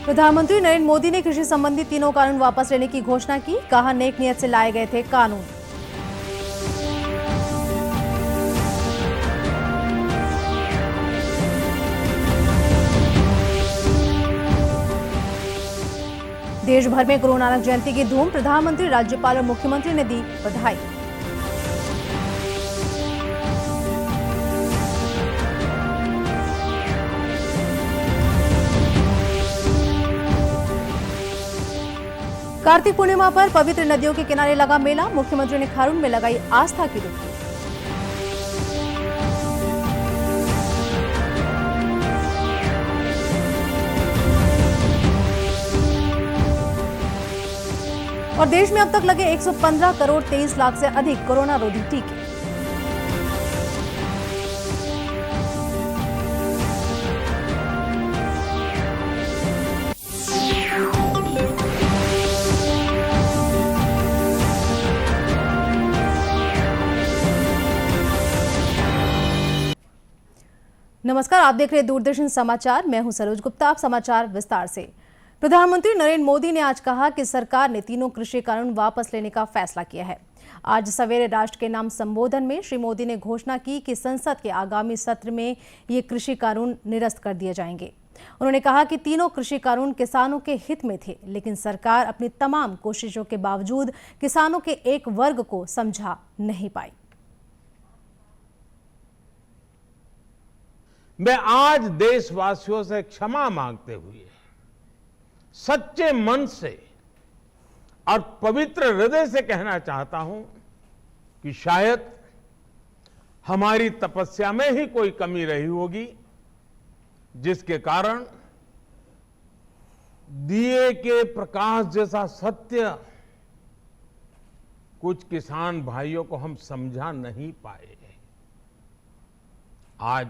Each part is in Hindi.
प्रधानमंत्री नरेंद्र मोदी ने कृषि संबंधी तीनों कानून वापस लेने की घोषणा की। कहा, नेक नियत से लाए गए थे कानून। देश भर में गुरु नानक जयंती की धूम। प्रधानमंत्री, राज्यपाल और मुख्यमंत्री ने दी बधाई। कार्तिक पूर्णिमा पर पवित्र नदियों के किनारे लगा मेला। मुख्यमंत्री ने खारून में लगाई आस्था की डुबकी। और देश में अब तक लगे 115 करोड़ 23 लाख से अधिक कोरोना रोधी टीके। नमस्कार, आप देख रहे हैं दूरदर्शन समाचार। मैं हूं सरोज गुप्ता। आप समाचार विस्तार से। प्रधानमंत्री नरेंद्र मोदी ने आज कहा कि सरकार ने तीनों कृषि कानून वापस लेने का फैसला किया है। आज सवेरे राष्ट्र के नाम संबोधन में श्री मोदी ने घोषणा की कि संसद के आगामी सत्र में ये कृषि कानून निरस्त कर दिए जाएंगे। उन्होंने कहा कि तीनों कृषि कानून किसानों के हित में थे, लेकिन सरकार अपनी तमाम कोशिशों के बावजूद किसानों के एक वर्ग को समझा नहीं पाई। मैं आज देशवासियों से क्षमा मांगते हुए सच्चे मन से और पवित्र हृदय से कहना चाहता हूं कि शायद हमारी तपस्या में ही कोई कमी रही होगी, जिसके कारण दिए के प्रकाश जैसा सत्य कुछ किसान भाइयों को हम समझा नहीं पाए। आज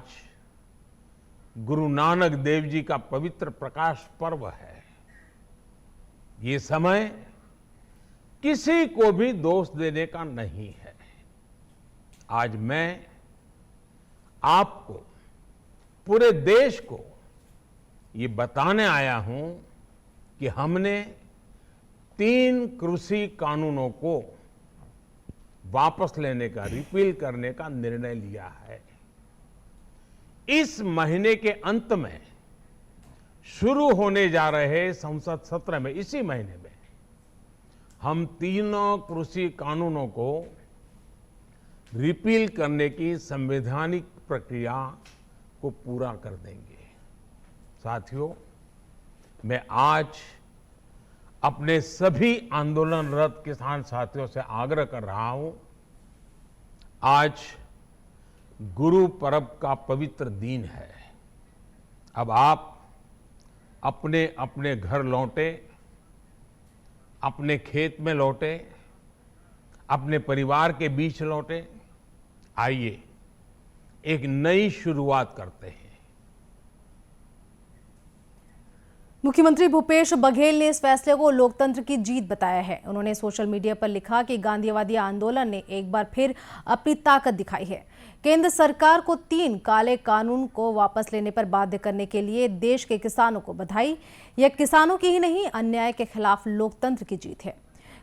गुरु नानक देव जी का पवित्र प्रकाश पर्व है। ये समय किसी को भी दोष देने का नहीं है। आज मैं आपको, पूरे देश को ये बताने आया हूं कि हमने 3 कृषि कानूनों को वापस लेने का, रिपील करने का निर्णय लिया है। इस महीने के अंत में शुरू होने जा रहे संसद सत्र में, इसी महीने में हम तीनों कृषि कानूनों को रिपील करने की संवैधानिक प्रक्रिया को पूरा कर देंगे। साथियों, मैं आज अपने सभी आंदोलनरत किसान साथियों से आग्रह कर रहा हूं, आज गुरु पर्व का पवित्र दिन है। अब आप अपने अपने घर लौटे, अपने खेत में लौटे, अपने परिवार के बीच लौटे। आइए एक नई शुरुआत करते हैं। मुख्यमंत्री भूपेश बघेल ने इस फैसले को लोकतंत्र की जीत बताया है। उन्होंने सोशल मीडिया पर लिखा कि गांधीवादी आंदोलन ने एक बार फिर अपनी ताकत दिखाई है। केंद्र सरकार को 3 काले कानून को वापस लेने पर बाध्य करने के लिए देश के किसानों को बधाई। यह किसानों की ही नहीं, अन्याय के खिलाफ लोकतंत्र की जीत है।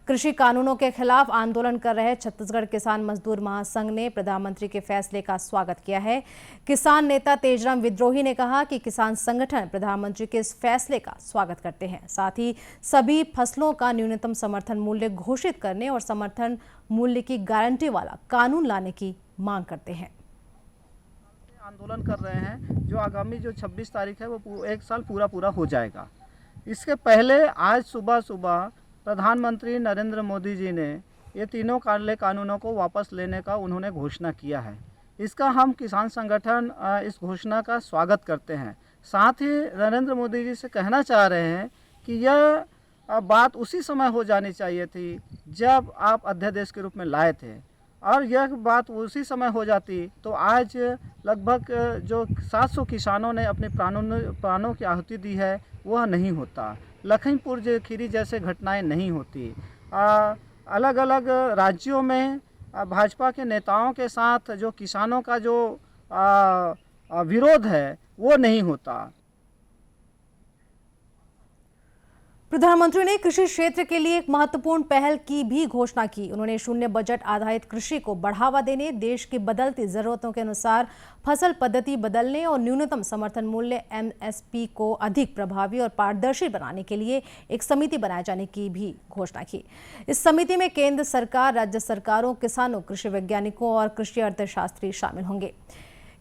कृषि कानूनों के खिलाफ आंदोलन कर रहे छत्तीसगढ़ किसान मजदूर महासंघ ने प्रधानमंत्री के फैसले का स्वागत किया है। किसान नेता तेजराम विद्रोही ने कहा कि किसान संगठन प्रधानमंत्री के इस फैसले का स्वागत करते हैं। साथ ही सभी फसलों का न्यूनतम समर्थन मूल्य घोषित करने और समर्थन मूल्य की गारंटी वाला कानून लाने की मांग करते हैं। आंदोलन कर रहे हैं, जो आगामी 26 तारीख है वो 1 साल पूरा हो जाएगा। इसके पहले आज सुबह प्रधानमंत्री नरेंद्र मोदी जी ने ये तीनों काले कानूनों को वापस लेने का उन्होंने घोषणा किया है। इसका हम किसान संगठन इस घोषणा का स्वागत करते हैं। साथ ही नरेंद्र मोदी जी से कहना चाह रहे हैं कि यह बात उसी समय हो जानी चाहिए थी जब आप अध्यादेश के रूप में लाए थे, और यह बात उसी समय हो जाती तो आज लगभग जो 700 किसानों ने अपने प्राणों की आहुति दी है वह नहीं होता। लखीमपुर खीरी जैसे घटनाएं नहीं होती। अलग अलग राज्यों में भाजपा के नेताओं के साथ जो किसानों का जो विरोध है वो नहीं होता। प्रधानमंत्री ने कृषि क्षेत्र के लिए एक महत्वपूर्ण पहल की भी घोषणा की। उन्होंने शून्य बजट आधारित कृषि को बढ़ावा देने, देश की बदलती जरूरतों के अनुसार फसल पद्धति बदलने और न्यूनतम समर्थन मूल्य MSP को अधिक प्रभावी और पारदर्शी बनाने के लिए एक समिति बनाए जाने की भी घोषणा की। इस समिति में केंद्र सरकार, राज्य सरकारों, किसानों, कृषि वैज्ञानिकों और कृषि अर्थशास्त्री शामिल होंगे।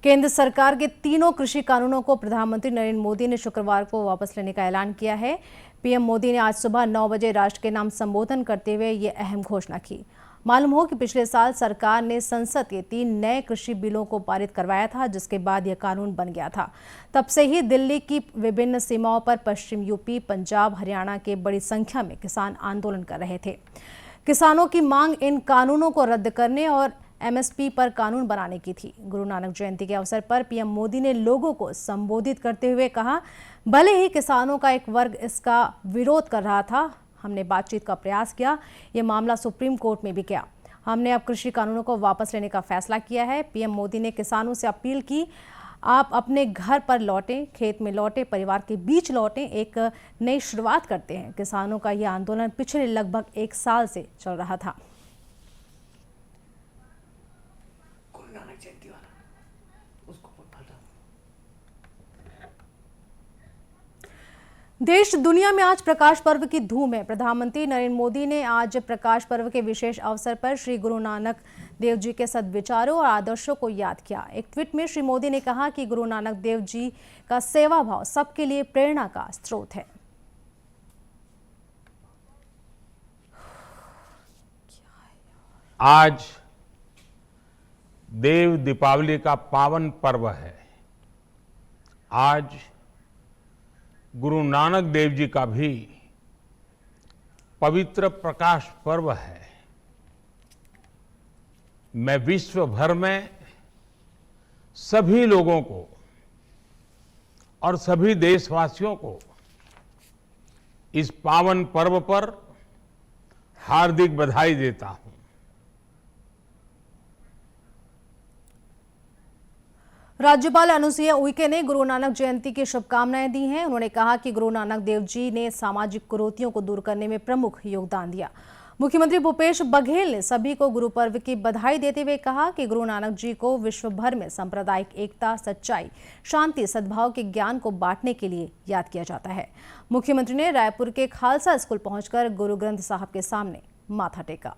केंद्र सरकार के तीनों कृषि कानूनों को प्रधानमंत्री नरेंद्र मोदी ने शुक्रवार को वापस लेने का ऐलान किया है। पीएम मोदी ने आज सुबह 9 बजे राष्ट्र के नाम संबोधन करते हुए ये अहम घोषणा की। मालूम हो कि पिछले साल सरकार ने संसद के 3 नए कृषि बिलों को पारित करवाया था, जिसके बाद यह कानून बन गया था। तब से ही दिल्ली की विभिन्न सीमाओं पर पश्चिम यूपी, पंजाब, हरियाणा के बड़ी संख्या में किसान आंदोलन कर रहे थे। किसानों की मांग इन कानूनों को रद्द करने और MSP पर कानून बनाने की थी। गुरु नानक जयंती के अवसर पर पीएम मोदी ने लोगों को संबोधित करते हुए कहा, भले ही किसानों का एक वर्ग इसका विरोध कर रहा था, हमने बातचीत का प्रयास किया। ये मामला सुप्रीम कोर्ट में भी गया। हमने अब कृषि कानूनों को वापस लेने का फैसला किया है। पीएम मोदी ने किसानों से अपील की, आप अपने घर पर लौटें, खेत में लौटें, परिवार के बीच लौटें, एक नई शुरुआत करते हैं। किसानों का यह आंदोलन पिछले लगभग 1 साल से चल रहा था। देश दुनिया में आज प्रकाश पर्व की धूम है। प्रधानमंत्री नरेंद्र मोदी ने आज प्रकाश पर्व के विशेष अवसर पर श्री गुरु नानक देव जी के सद्विचारों और आदर्शों को याद किया। एक ट्वीट में श्री मोदी ने कहा कि गुरु नानक देव जी का सेवा भाव सबके लिए प्रेरणा का स्रोत है। आज देव दीपावली का पावन पर्व है। आज गुरु नानक देव जी का भी पवित्र प्रकाश पर्व है। मैं विश्व भर में सभी लोगों को और सभी देशवासियों को इस पावन पर्व पर हार्दिक बधाई देता हूं। राज्यपाल अनुसुईया उइके ने गुरु नानक जयंती की शुभकामनाएं दी हैं। उन्होंने कहा कि गुरु नानक देव जी ने सामाजिक कुरीतियों को दूर करने में प्रमुख योगदान दिया। मुख्यमंत्री भूपेश बघेल ने सभी को गुरु पर्व की बधाई देते हुए कहा कि गुरु नानक जी को विश्व भर में सांप्रदायिक एकता, सच्चाई, शांति, सद्भाव के ज्ञान को बांटने के लिए याद किया जाता है। मुख्यमंत्री ने रायपुर के खालसा स्कूल पहुंचकर गुरु ग्रंथ साहब के सामने माथा टेका।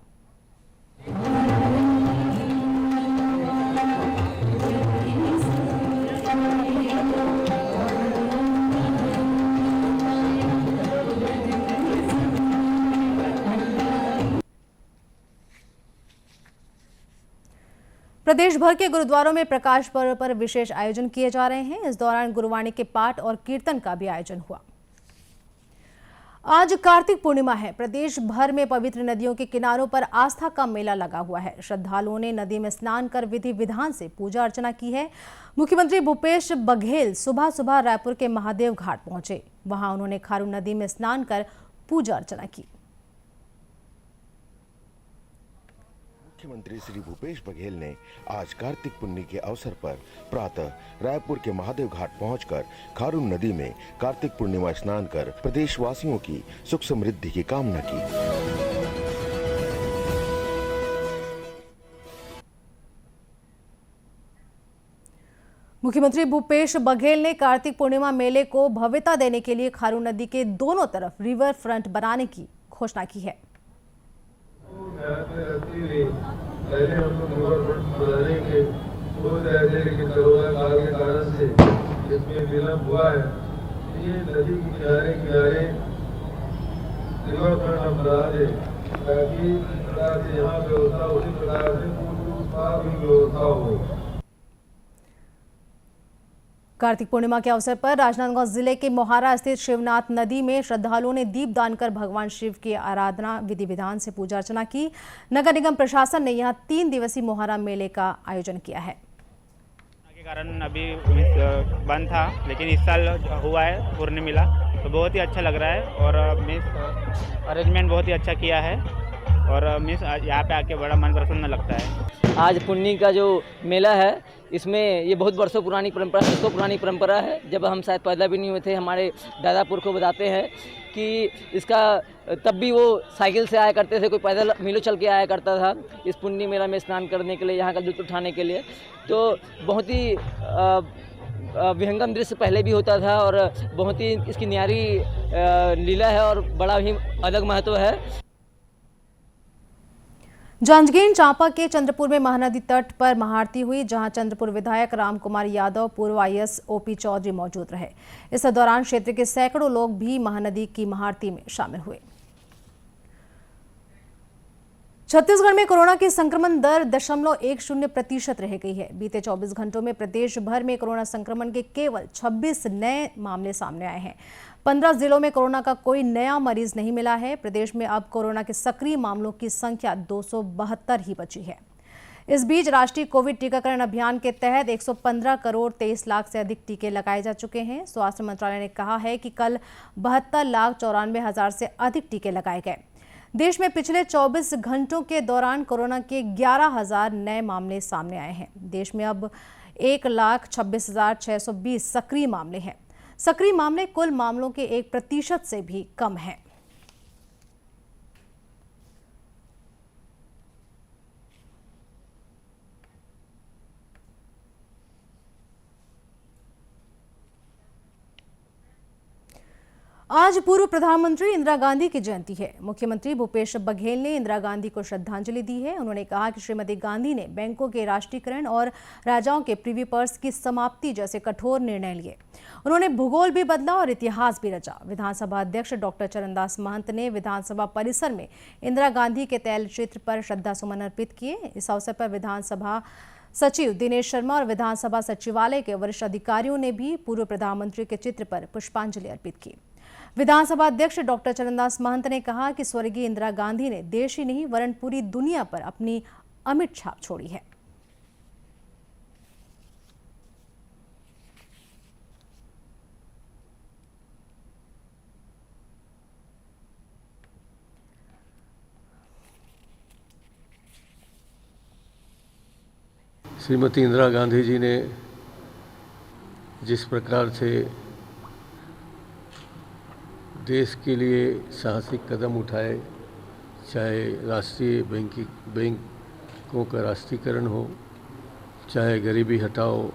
प्रदेश भर के गुरुद्वारों में प्रकाश पर्व पर विशेष आयोजन किए जा रहे हैं। इस दौरान गुरुवाणी के पाठ और कीर्तन का भी आयोजन हुआ। आज कार्तिक पूर्णिमा है। प्रदेश भर में पवित्र नदियों के किनारों पर आस्था का मेला लगा हुआ है। श्रद्धालुओं ने नदी में स्नान कर विधि विधान से पूजा अर्चना की है। मुख्यमंत्री भूपेश बघेल सुबह सुबह रायपुर के महादेव घाट पहुंचे। वहां उन्होंने खारून नदी में स्नान कर पूजा अर्चना की। मुख्यमंत्री श्री भूपेश बघेल ने आज कार्तिक पुन्नी के अवसर पर प्रातः रायपुर के महादेव घाट पहुंचकर खारून नदी में कार्तिक पूर्णिमा स्नान कर प्रदेशवासियों की सुख समृद्धि की कामना की। मुख्यमंत्री भूपेश बघेल ने कार्तिक पूर्णिमा मेले को भव्यता देने के लिए खारून नदी के दोनों तरफ रिवर फ्रंट बनाने की घोषणा की है। पहले हम लोग रिवर फ्रंट बनाने के सोच रहे थे, लेकिन कोरोना काल के कारण से इसमें विलम्ब हुआ है। ये नदी के किनारे किनारे रिवर फ्रंट हम बना दें, ताकि जिस प्रकार से यहाँ व्यवस्था उसी प्रकार से उस पार भी व्यवस्था हो। कार्तिक पूर्णिमा के अवसर पर राजनांदगांव जिले के मोहारा स्थित शिवनाथ नदी में श्रद्धालुओं ने दीपदान कर भगवान शिव की आराधना विधि विधान से पूजा अर्चना की। नगर निगम प्रशासन ने यहां 3 दिवसीय मोहारा मेले का आयोजन किया है। के कारण अभी बंद था, लेकिन इस साल हुआ है, पूर्ण मिला, तो बहुत ही अच्छा लग रहा है और अरेंजमेंट बहुत ही अच्छा किया है। और मीन्स यहाँ पे आके बड़ा मन प्रसन्न लगता है। आज पुन्नी का जो मेला है इसमें ये बहुत वर्षों पुरानी परंपरा है। जब हम शायद पैदा भी नहीं हुए थे, हमारे दादा पुरखों बताते हैं कि इसका तब भी वो साइकिल से आया करते थे, कोई पैदल मीलों चल के आया करता था इस पुन्नी मेला में स्नान करने के लिए, यहाँ का लुत्फ उठाने के लिए। तो बहुत ही विहंगम दृश्य पहले भी होता था और बहुत ही इसकी न्यारी लीला है और बड़ा ही अलग महत्व है। जांजगीर चांपा के चंद्रपुर में महानदी तट पर महाआरती हुई, जहां चंद्रपुर विधायक राम कुमार यादव, पूर्व आईएएस ओपी चौधरी मौजूद रहे। इस दौरान क्षेत्र के सैकड़ों लोग भी महानदी की महाआरती में शामिल हुए। छत्तीसगढ़ में कोरोना की संक्रमण दर 0.10% रह गई है। बीते 24 घंटों में प्रदेश भर में कोरोना संक्रमण के केवल 26 नए मामले सामने आए हैं। 15 जिलों में कोरोना का कोई नया मरीज नहीं मिला है। प्रदेश में अब कोरोना के सक्रिय मामलों की संख्या 272 ही बची है। इस बीच राष्ट्रीय कोविड टीकाकरण अभियान के तहत 115 करोड़ 23 लाख से अधिक टीके लगाए जा चुके हैं। स्वास्थ्य मंत्रालय ने कहा है कि कल 72,94,000 से अधिक टीके लगाए गए। देश में पिछले 24 घंटों के दौरान कोरोना के 11,000 नए मामले सामने आए हैं। देश में अब 1,26,620 सक्रिय मामले हैं। सक्रिय मामले कुल मामलों के 1% से भी कम हैं। आज पूर्व प्रधानमंत्री इंदिरा गांधी की जयंती है। मुख्यमंत्री भूपेश बघेल ने इंदिरा गांधी को श्रद्धांजलि दी है। उन्होंने कहा कि श्रीमती गांधी ने बैंकों के राष्ट्रीयकरण और राजाओं के प्रिवी पर्स की समाप्ति जैसे कठोर निर्णय लिए। उन्होंने भूगोल भी बदला और इतिहास भी रचा। विधानसभा अध्यक्ष डॉक्टर चरणदास महंत ने विधानसभा परिसर में इंदिरा गांधी के तैल चित्र पर श्रद्धासुमन अर्पित किए। इस अवसर पर विधानसभा सचिव दिनेश शर्मा और विधानसभा सचिवालय के वरिष्ठ अधिकारियों ने भी पूर्व प्रधानमंत्री के चित्र पर पुष्पांजलि अर्पित की। विधानसभा अध्यक्ष डॉक्टर चरणदास महंत ने कहा कि स्वर्गीय इंदिरा गांधी ने देश ही नहीं वरन पूरी दुनिया पर अपनी अमिट छाप छोड़ी है। श्रीमती इंदिरा गांधी जी ने जिस प्रकार से देश के लिए साहसिक कदम उठाए, चाहे राष्ट्रीय बैंकों का राष्ट्रीयकरण हो, चाहे गरीबी हटाओ,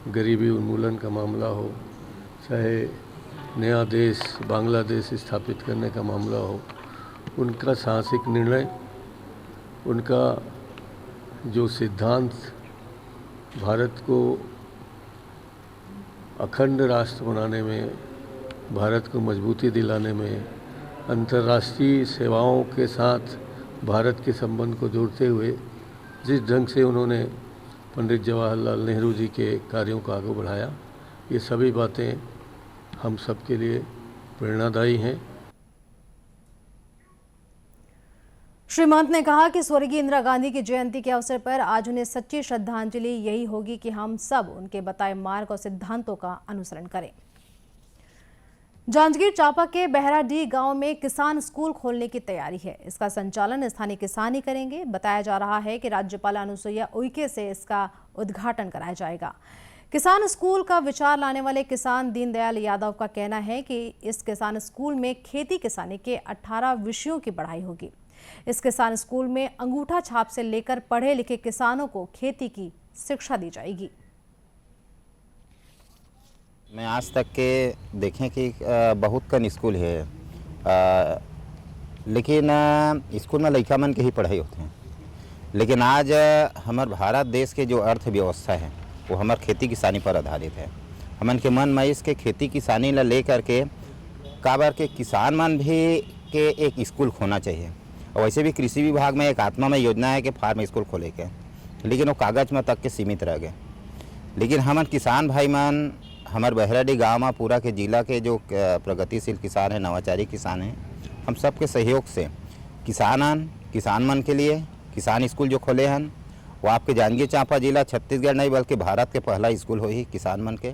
गरीबी उन्मूलन का मामला हो, चाहे नया देश बांग्लादेश स्थापित करने का मामला हो, उनका साहसिक निर्णय, उनका जो सिद्धांत भारत को अखंड राष्ट्र बनाने में, भारत को मजबूती दिलाने में, अंतर्राष्ट्रीय सेवाओं के साथ भारत के संबंध को जोड़ते हुए जिस ढंग से उन्होंने पंडित जवाहरलाल नेहरू जी के कार्यों को आगे बढ़ाया, ये सभी बातें हम सब के लिए प्रेरणादायी हैं। श्री महंत ने कहा कि स्वर्गीय इंदिरा गांधी की जयंती के अवसर पर आज उन्हें सच्ची श्रद्धांजलि यही होगी कि हम सब उनके बताए मार्ग और सिद्धांतों का अनुसरण करें। जांजगीर चांपा के बहराडीह गांव में किसान स्कूल खोलने की तैयारी है। इसका संचालन स्थानीय किसान ही करेंगे। बताया जा रहा है कि राज्यपाल अनुसुईया उइके से इसका उद्घाटन कराया जाएगा। किसान स्कूल का विचार लाने वाले किसान दीनदयाल यादव का कहना है कि इस किसान स्कूल में खेती किसानी के 18 विषयों की पढ़ाई होगी। इस किसान स्कूल में अंगूठा छाप से लेकर पढ़े लिखे किसानों को खेती की शिक्षा दी जाएगी। मैं आज तक के देखें कि बहुत कन स्कूल है, लेकिन स्कूल में लड़का मन के ही पढ़ाई होते हैं। लेकिन आज हमारे भारत देश के जो अर्थव्यवस्था है वो हमारे खेती किसानी पर आधारित है। हमन के मन में इसके खेती किसानी ला ले करके काबर के किसान मन भी के एक स्कूल खोलना चाहिए। और वैसे भी कृषि विभाग में एक आत्मा में योजना है कि फार्म स्कूल खोले के, लेकिन वो कागज में तक के सीमित रह गए। लेकिन हमन किसान भाई मन हमारे बहराडीह गाँव में पूरा के जिला के जो प्रगतिशील किसान हैं, नवाचारी किसान हैं, हम सब के सहयोग से किसान मन के लिए किसान स्कूल जो खोले हैं वो आपके जांजगीर चांपा जिला छत्तीसगढ़ नहीं बल्कि भारत के पहला स्कूल हो ही किसान मन के।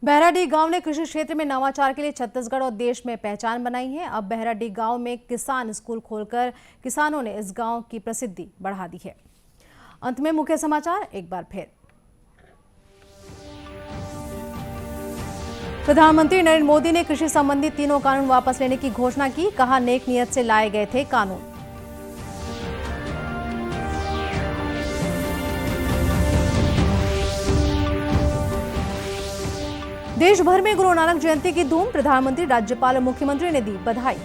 बहराडीह गांव ने कृषि क्षेत्र में नवाचार के लिए छत्तीसगढ़ और देश में पहचान बनाई है। अब बहराडीह गांव में किसान स्कूल खोलकर किसानों ने इस गांव की प्रसिद्धि बढ़ा दी है। अंत में मुख्य समाचार एक बार फिर। प्रधानमंत्री नरेंद्र मोदी ने कृषि संबंधी तीनों कानून वापस लेने की घोषणा की। कहा, नेक नियत से लाए गए थे कानून। देश भर में गुरु नानक जयंती की धूम। प्रधानमंत्री, राज्यपाल और मुख्यमंत्री ने दी बधाई।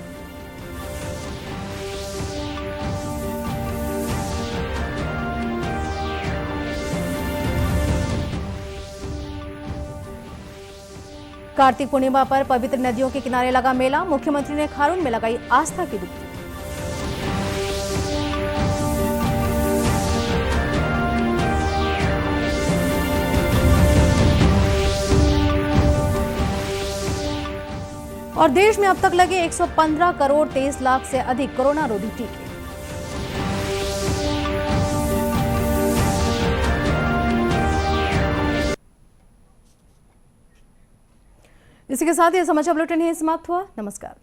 कार्तिक पूर्णिमा पर पवित्र नदियों के किनारे लगा मेला। मुख्यमंत्री ने खारून में लगाई आस्था की डुबकी। और देश में अब तक लगे 115 करोड़ 23 लाख से अधिक कोरोना रोधी टीके। इसी के साथ ये समाचार बुलेटिन समाप्त हुआ। नमस्कार।